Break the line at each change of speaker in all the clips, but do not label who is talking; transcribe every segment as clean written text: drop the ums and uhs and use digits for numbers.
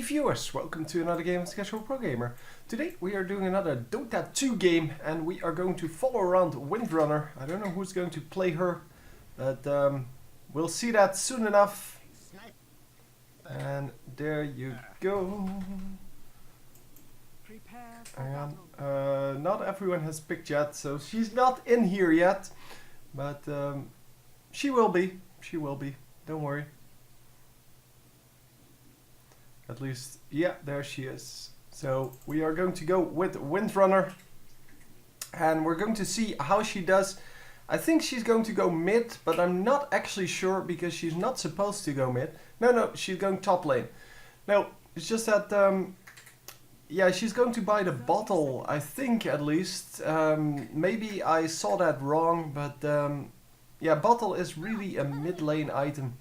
Hey viewers, welcome to another game of Casual Pro Gamer. Today we are doing another Dota 2 game and we are going to follow around Windrunner. I don't know who's going to play her, but we'll see that soon enough. And there you go. And not everyone has picked yet, so she's not in here yet. But she will be, don't worry. At least, yeah, there she is. So we are going to go with Windrunner. And we're going to see how she does. I think she's going to go mid, but I'm not actually sure because she's not supposed to go mid. No, she's going top lane. No, it's just that, yeah, she's going to buy the bottle, I think at least. Maybe I saw that wrong, but yeah, bottle is really a mid lane item.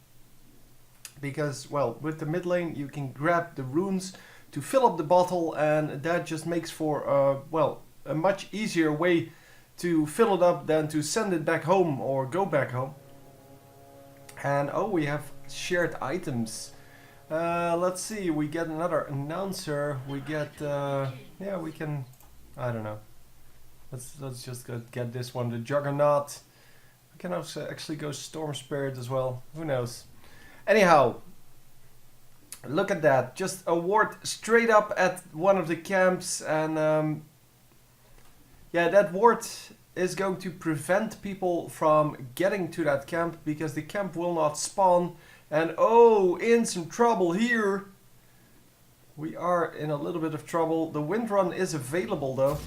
Because, well, with the mid lane you can grab the runes to fill up the bottle, and that just makes for, well, a much easier way to fill it up than to send it back home or go back home. And oh, we have shared items. Let's see, we get another announcer, we get, yeah, we can, I don't know. Let's just get this one, the Juggernaut. We can also actually go Storm Spirit as well, who knows. Anyhow, look at that, just a ward straight up at one of the camps, and yeah, that ward is going to prevent people from getting to that camp because the camp will not spawn. And oh, in some trouble here. We are in a little bit of trouble. The wind run is available though.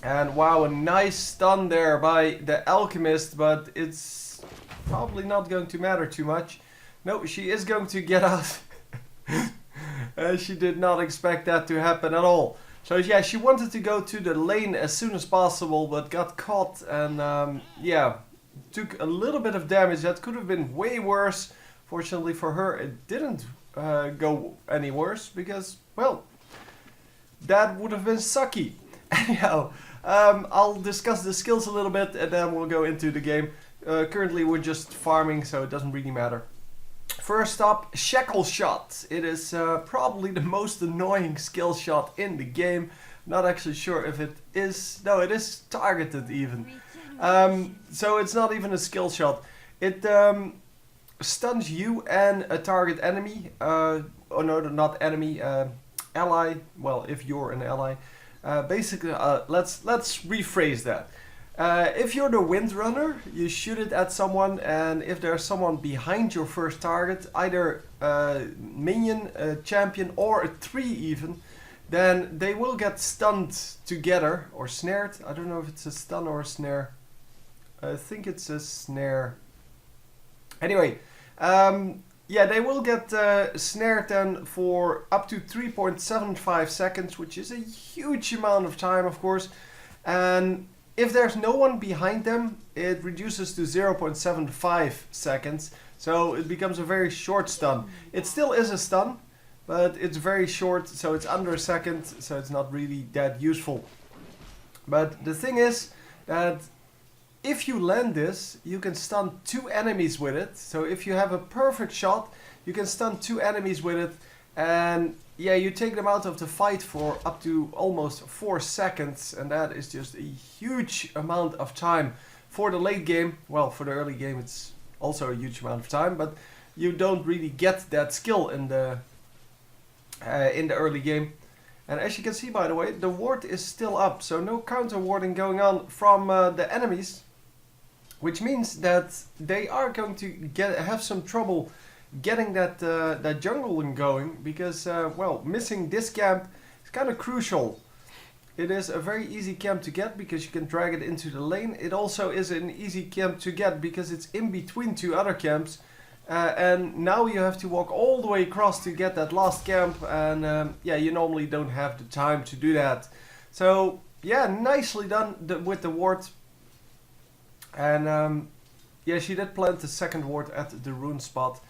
And wow, a nice stun there by the alchemist, but it's probably not going to matter too much. No, she is going to get out. She did not expect that to happen at all. So yeah, she wanted to go to the lane as soon as possible, but got caught and yeah, took a little bit of damage. That could have been way worse. Fortunately for her, it didn't go any worse because, well, that would have been sucky. Anyhow, I'll discuss the skills a little bit and then we'll go into the game. Currently we're just farming, so it doesn't really matter. First up, Shackle Shot. It is probably the most annoying skill shot in the game. Not actually sure if it is. No, it is targeted even. So it's not even a skill shot. It stuns you and a target enemy. Oh no, not enemy. Ally. Well, if you're an ally. Basically, let's rephrase that. If you're the Windrunner, you shoot it at someone, and if there's someone behind your first target, either a minion, a champion, or a tree even, then they will get stunned together, or snared. I don't know if it's a stun or a snare. I think it's a snare. Anyway, yeah, they will get snared then for up to 3.75 seconds, which is a huge amount of time, of course. And if there's no one behind them, it reduces to 0.75 seconds. So it becomes a very short stun. It still is a stun, but it's very short, so it's under a second, so it's not really that useful. But the thing is that if you land this, you can stun 2 enemies with it. So if you have a perfect shot, you can stun 2 enemies with it. And yeah, you take them out of the fight for up to almost 4 seconds. And that is just a huge amount of time for the late game. Well, for the early game it's also a huge amount of time. But you don't really get that skill in the early game. And as you can see, by the way, the ward is still up. So no counter warding going on from the enemies. Which means that they are going to have some trouble getting that jungling going, because well, missing this camp is kind of crucial. It is a very easy camp to get because you can drag it into the lane. It also is an easy camp to get because it's in between 2 other camps, and now you have to walk all the way across to get that last camp, and yeah, you normally don't have the time to do that. So yeah, nicely done with the ward. And yeah, she did plant the second ward at the rune spot.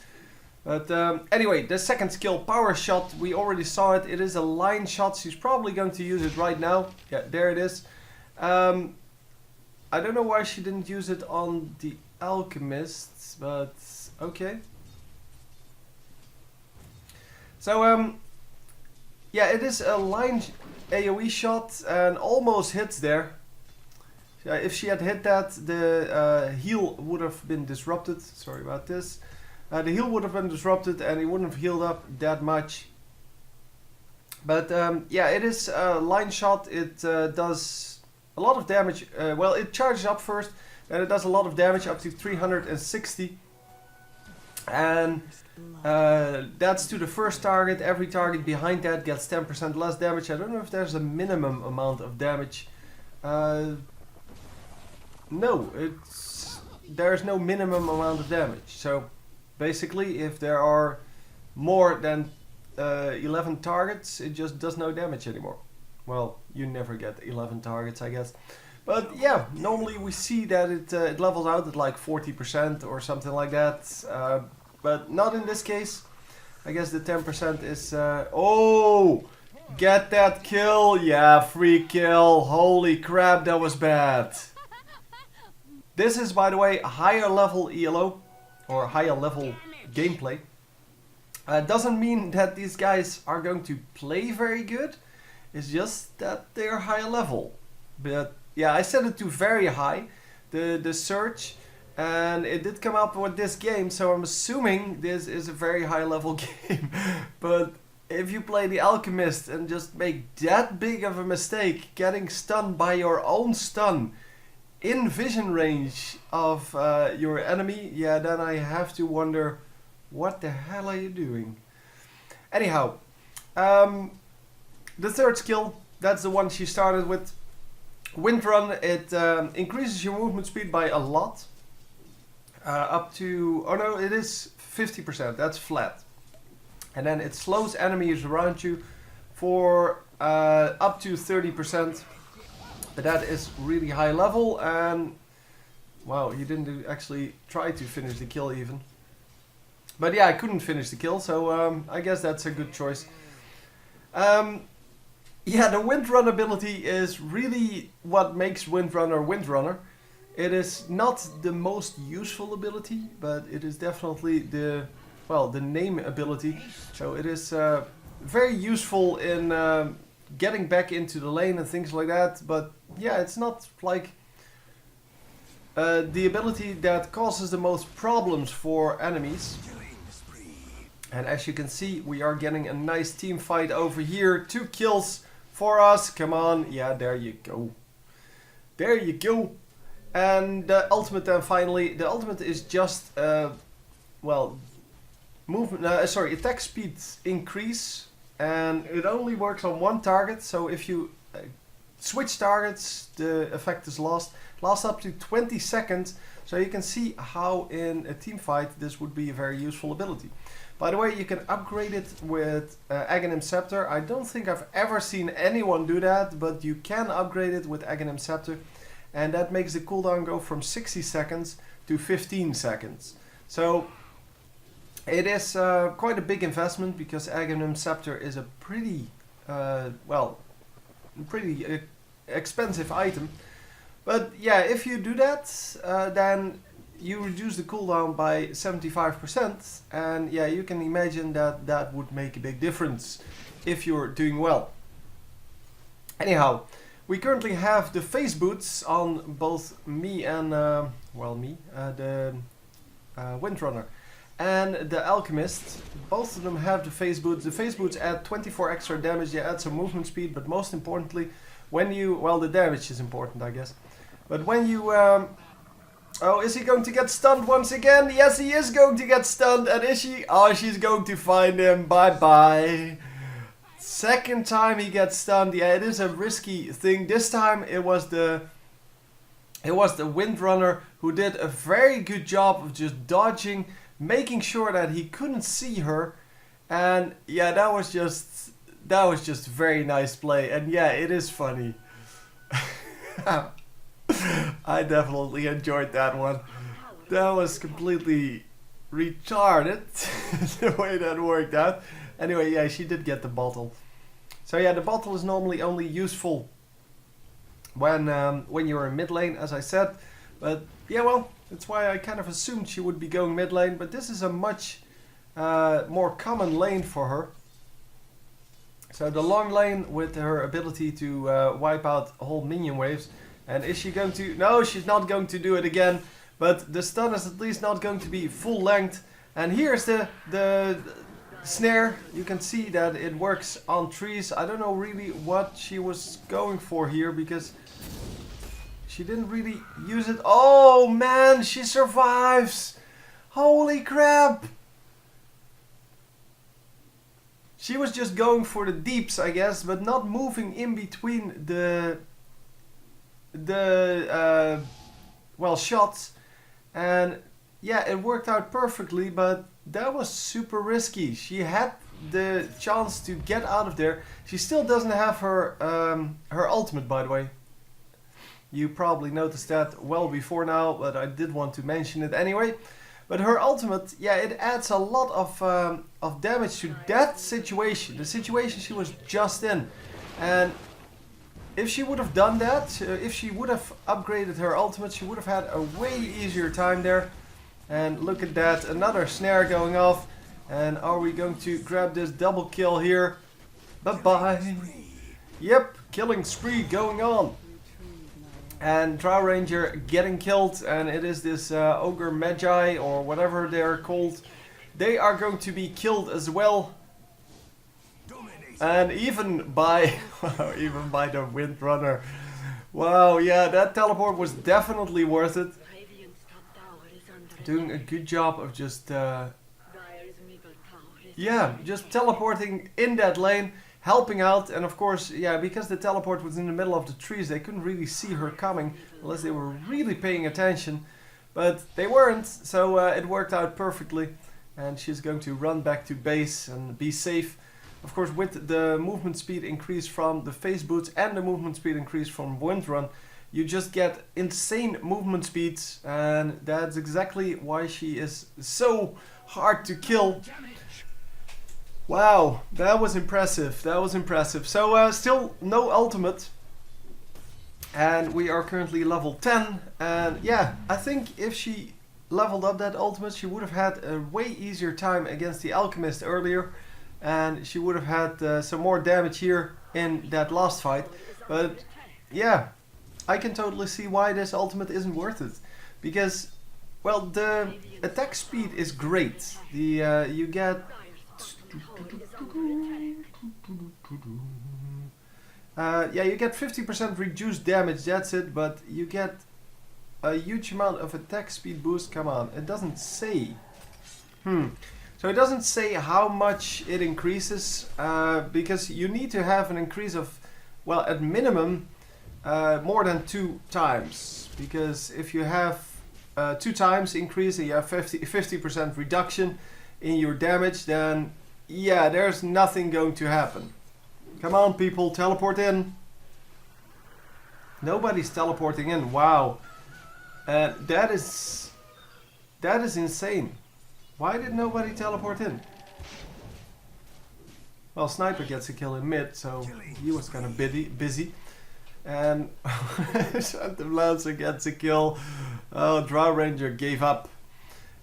But anyway, the second skill, Power Shot, we already saw it. It is a line shot. She's probably going to use it right now. Yeah, there it is. I don't know why she didn't use it on the alchemists, but okay. So yeah, it is a line AoE shot and almost hits there. If she had hit that, the heal would have been disrupted. Sorry about this. The heal would have been disrupted and he wouldn't have healed up that much. But yeah, it is a line shot. It does a lot of damage. Well, it charges up first and it does a lot of damage, up to 360. And that's to the first target. Every target behind that gets 10% less damage. I don't know if there's a minimum amount of damage. No, there's no minimum amount of damage. So basically, if there are more than 11 targets, it just does no damage anymore. Well, you never get 11 targets, I guess. But yeah, normally we see that it levels out at like 40% or something like that. But not in this case. I guess the 10% is... oh! Get that kill! Yeah, free kill! Holy crap, that was bad! This is, by the way, a higher level ELO. Or higher level gameplay. Doesn't mean that these guys are going to play very good. It's just that they're higher level. But yeah, I set it to very high, the search, and it did come up with this game, so I'm assuming this is a very high level game. But if you play the Alchemist and just make that big of a mistake, getting stunned by your own stun in vision range of your enemy, yeah, then I have to wonder, what the hell are you doing? Anyhow, the third skill, that's the one she started with. Windrunner, it increases your movement speed by a lot. Up to, oh no, it is 50%, that's flat. And then it slows enemies around you for up to 30%. But that is really high level, and wow, he didn't actually try to finish the kill even. But yeah, I couldn't finish the kill, so I guess that's a good choice. Yeah, the Windrunner ability is really what makes Windrunner Windrunner. It is not the most useful ability, but it is definitely the, well, the name ability. So it is very useful in getting back into the lane and things like that. But yeah, it's not like the ability that causes the most problems for enemies. And as you can see, we are getting a nice team fight over here. 2 kills for us. Come on. Yeah, there you go. There you go. And the ultimate then finally. The ultimate is just, well, movement, sorry, attack speed increase. And it only works on one target. So if you switch targets, the effect is lost. Lasts up to 20 seconds. So you can see how in a team fight this would be a very useful ability. By the way, you can upgrade it with Aghanim Scepter. I don't think I've ever seen anyone do that, but you can upgrade it with Aghanim Scepter. And that makes the cooldown go from 60 seconds to 15 seconds. So it is quite a big investment, because Aghanim Scepter is a pretty, well, pretty expensive item. But yeah, if you do that, then you reduce the cooldown by 75%, and yeah, you can imagine that that would make a big difference if you're doing well. Anyhow, we currently have the face boots on both me and, well, me, the Windrunner and the Alchemist. Both of them have the face boots. The face boots add 24 extra damage, they add some movement speed, but most importantly, when you, well, the damage is important, I guess. But when you, oh, is he going to get stunned once again? Yes, he is going to get stunned. And is she? Oh, she's going to find him. Bye-bye. Second time he gets stunned. Yeah, it is a risky thing. This time it was the Windrunner who did a very good job of just dodging, making sure that he couldn't see her. And yeah, that was just very nice play. And yeah, it is funny. I definitely enjoyed that one. That was completely retarded, the way that worked out. Anyway, yeah, she did get the bottle. So yeah, the bottle is normally only useful when you're in mid lane, as I said. But yeah, well, that's why I kind of assumed she would be going mid lane. But this is a much more common lane for her. So the long lane with her ability to wipe out whole minion waves. And is she going to... No, she's not going to do it again. But the stun is at least not going to be full length. And here's the snare. You can see that it works on trees. I don't know really what she was going for here because she didn't really use it. Oh man, she survives! Holy crap! She was just going for the deeps, I guess, but not moving in between the shots. And yeah, it worked out perfectly, but that was super risky. She had the chance to get out of there. She still doesn't have her her ultimate, by the way. You probably noticed that well before now, but I did want to mention it anyway. But her ultimate, yeah, it adds a lot of damage to that situation, the situation she was just in. And if she would have done that, if she would have upgraded her ultimate, she would have had a way easier time there. And look at that, another snare going off. And are we going to grab this double kill here? Bye-bye. Yep, killing spree going on. And Drow Ranger getting killed, and it is this Ogre Magi or whatever they're called. They are going to be killed as well. And even by the Windrunner. Wow, yeah, that teleport was definitely worth it. Doing a good job of just just teleporting in that lane, helping out. And of course, yeah, because the teleport was in the middle of the trees, they couldn't really see her coming unless they were really paying attention. But they weren't, so it worked out perfectly. And she's going to run back to base and be safe. Of course, with the movement speed increase from the phase boots and the movement speed increase from Windrun, you just get insane movement speeds, and that's exactly why she is so hard to kill. Wow, that was impressive. That was impressive. So still no ultimate, and we are currently level 10. And yeah, I think if she leveled up that ultimate, she would have had a way easier time against the alchemist earlier, and she would have had some more damage here in that last fight. But yeah, I can totally see why this ultimate isn't worth it, because, well, the attack speed is great. The you get you get 50% reduced damage. That's it, but you get a huge amount of attack speed boost. Come on, it doesn't say. So it doesn't say how much it increases, because you need to have an increase of, well, at minimum, more than 2 times. Because if you have 2 times increase and you have 50% reduction in your damage, then yeah, there's nothing going to happen. Come on, people, teleport in. Nobody's teleporting in. Wow, that is insane. Why did nobody teleport in? Well, Sniper gets a kill in mid, so he was kind of busy. And Phantom Lancer gets a kill. Oh, Drow Ranger gave up.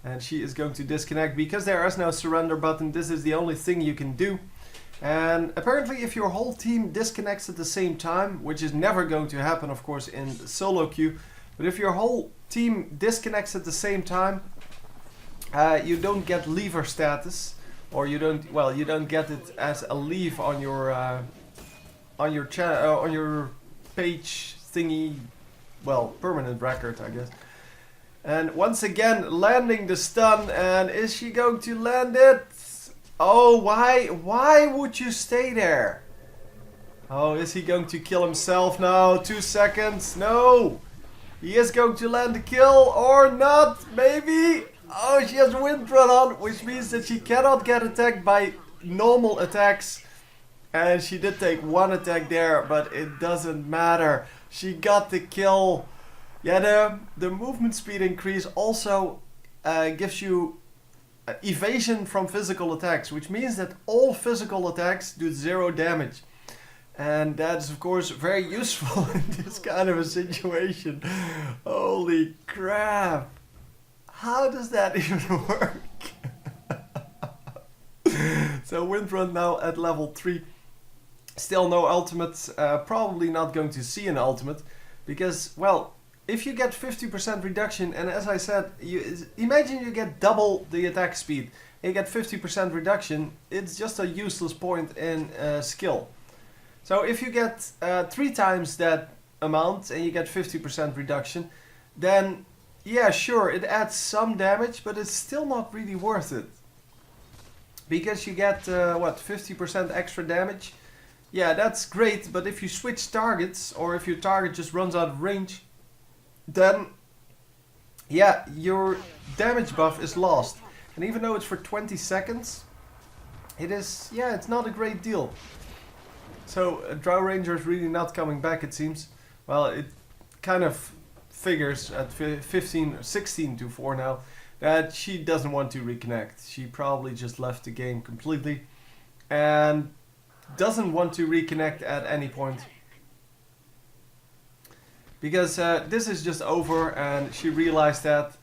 And she is going to disconnect because there is no surrender button. This is the only thing you can do. And apparently if your whole team disconnects at the same time, which is never going to happen, of course, in solo queue, but if your whole team disconnects at the same time, you don't get leaver status, or you don't get it as a leave on your channel, on your page thingy, well, permanent record, I guess. And once again, landing the stun, and is she going to land it? Oh, why would you stay there? Oh, is he going to kill himself now? 2 seconds, no! He is going to land the kill, or not, maybe? Oh, she has Windrun on, which means that she cannot get attacked by normal attacks. And she did take 1 attack there, but it doesn't matter. She got the kill. Yeah, the movement speed increase also gives you evasion from physical attacks, which means that all physical attacks do 0 damage. And that is, of course, very useful in this kind of a situation. Holy crap! How does that even work? So Windrun now at level 3. Still no ultimate, probably not going to see an ultimate, because, well, if you get 50% reduction, and as I said, imagine you get double the attack speed, and you get 50% reduction, it's just a useless point in skill. So if you get 3 times that amount and you get 50% reduction, then yeah, sure, it adds some damage, but it's still not really worth it. Because you get, what, 50% extra damage? Yeah, that's great, but if you switch targets, or if your target just runs out of range, then, yeah, your damage buff is lost. And even though it's for 20 seconds, it is, yeah, it's not a great deal. So, Drow Ranger is really not coming back, it seems. Well, it kind of figures at 16 to 4 now, that she doesn't want to reconnect. She probably just left the game completely, and doesn't want to reconnect at any point. Because this is just over, and she realized that.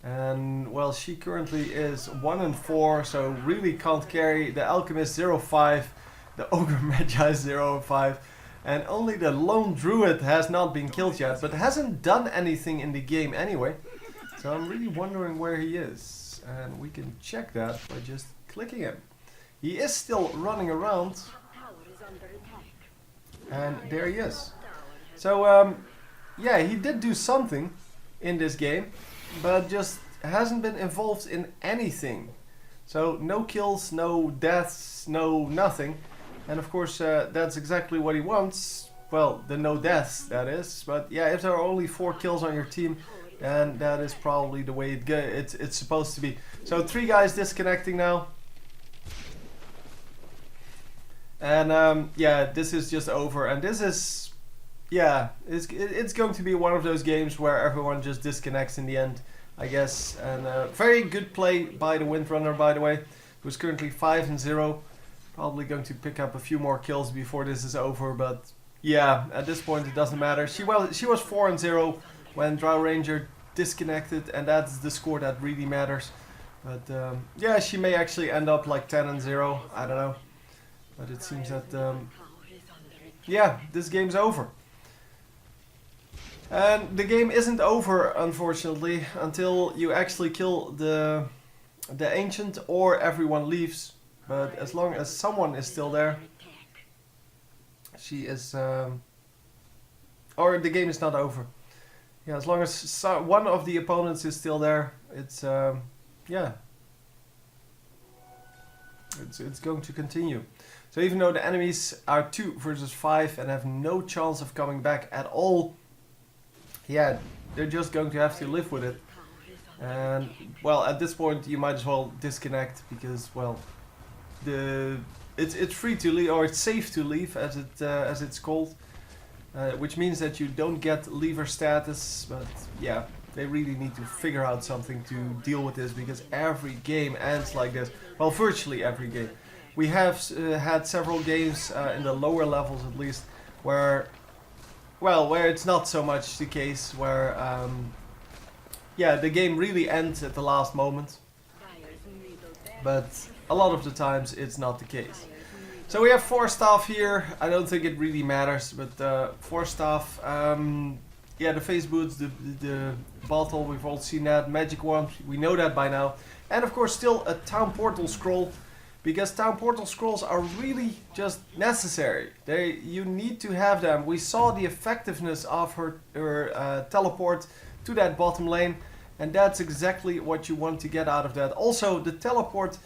And well, she currently is 1-4, so really can't carry. The Alchemist 0-5, the Ogre Magi 0-5, and only the Lone Druid has not been killed yet, but hasn't done anything in the game anyway. So I'm really wondering where he is, and we can check that by just clicking him. He is still running around, and there he is. So yeah, he did do something in this game, but just hasn't been involved in anything. So no kills, no deaths, no nothing. And of course that's exactly what he wants. Well, the no deaths, that is. But yeah, if there are only 4 kills on your team, then that is probably the way it's supposed to be. So 3 guys disconnecting now. And yeah, this is just over. And this is, yeah, it's going to be one of those games where everyone just disconnects in the end, I guess. And very good play by the Windrunner, by the way, who's currently 5-0. Probably going to pick up a few more kills before this is over, but yeah, at this point it doesn't matter. She was 4-0 when Drow Ranger disconnected, and that's the score that really matters. But yeah, she may actually end up like 10-0. I don't know. But it seems that yeah, this game's over. And the game isn't over, unfortunately, until you actually kill the Ancient or everyone leaves. But as long as someone is still there, she is, or the game is not over. Yeah, as long as one of the opponents is still there, it's yeah, it's going to continue. So even though the enemies are 2 versus 5 and have no chance of coming back at all, yeah, they're just going to have to live with it. And well, at this point you might as well disconnect, because well, it's free to leave, or it's safe to leave, as it's called, which means that you don't get leaver status. But yeah, they really need to figure out something to deal with this, because every game ends like this. Well, virtually every game. We have had several games in the lower levels, at least, where it's not so much the case, where yeah, the game really ends at the last moment. But a lot of the times it's not the case. So we have 4 staff here. I don't think it really matters, but 4 staff. Yeah, the face boots, the bottle, we've all seen that. Magic wand, we know that by now. And of course still a town portal scroll, because town portal scrolls are really just necessary. You need to have them. We saw the effectiveness of her teleport to that bottom lane, and that's exactly what you want to get out of that. Also, the teleport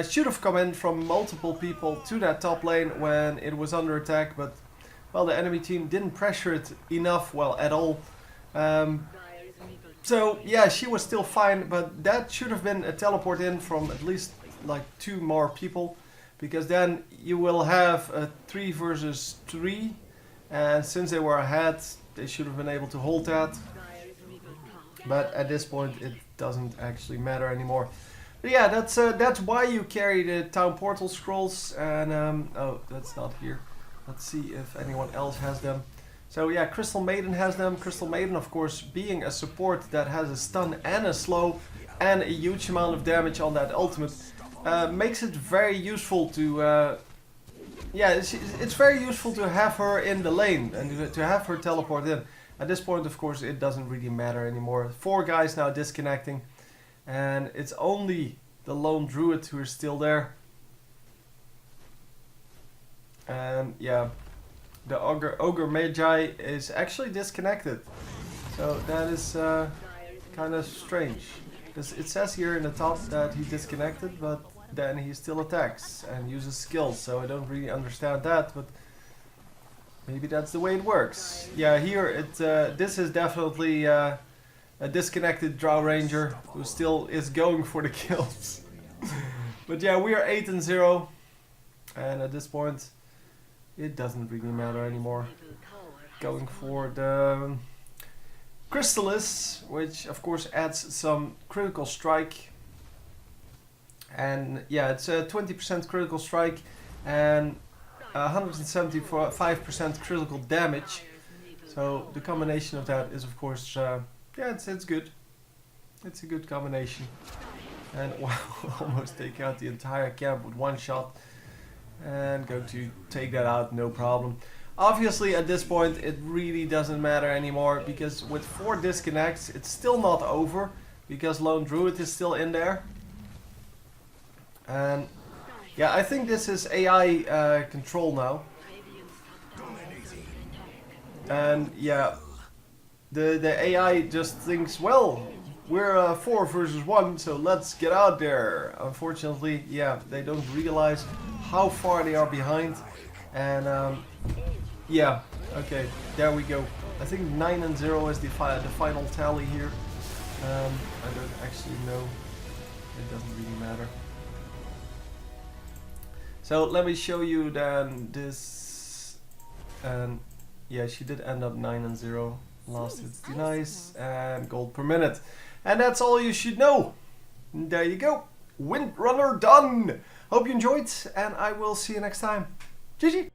should have come in from multiple people to that top lane when it was under attack, but well, the enemy team didn't pressure it enough, well, at all. So yeah, she was still fine, but that should have been a teleport in from at least like 2 more people, because then you will have a 3 versus 3, and since they were ahead, they should have been able to hold that. But at this point, it doesn't actually matter anymore. But yeah, that's why you carry the town portal scrolls. And oh, that's not here. Let's see if anyone else has them. So yeah, Crystal Maiden has them. Crystal Maiden, of course, being a support that has a stun and a slow and a huge amount of damage on that ultimate, makes it very useful to yeah, it's very useful to have her in the lane and to have her teleport in. At this point, of course, it doesn't really matter anymore. 4 guys now disconnecting, and it's only the lone druid who is still there. And yeah, the ogre magi is actually disconnected, so that is kind of strange. Because it says here in the top that he disconnected, but then he still attacks and uses skills, so I don't really understand that, but maybe that's the way it works. Yeah, here this is definitely a disconnected Drow Ranger who still is going for the kills. But yeah, we are 8-0, and at this point it doesn't really matter anymore. Going for the Crystallis, which of course adds some critical strike. And yeah, it's a 20% critical strike and 175% critical damage. So the combination of that is of course, yeah, it's good. It's a good combination. And wow, almost take out the entire camp with one shot. And going to take that out, no problem. Obviously at this point it really doesn't matter anymore, because with 4 disconnects it's still not over, because Lone Druid is still in there. And yeah, I think this is AI control now. And yeah, the AI just thinks, well, we're 4 versus 1, so let's get out there. Unfortunately, yeah, they don't realize how far they are behind. And yeah, okay, there we go. I think 9-0 is the final tally here. I don't actually know. It doesn't really matter. So let me show you then this. And yeah, she did end up 9-0. Last hits denies and gold per minute. And that's all you should know. There you go. Windrunner done. Hope you enjoyed, and I will see you next time. GG.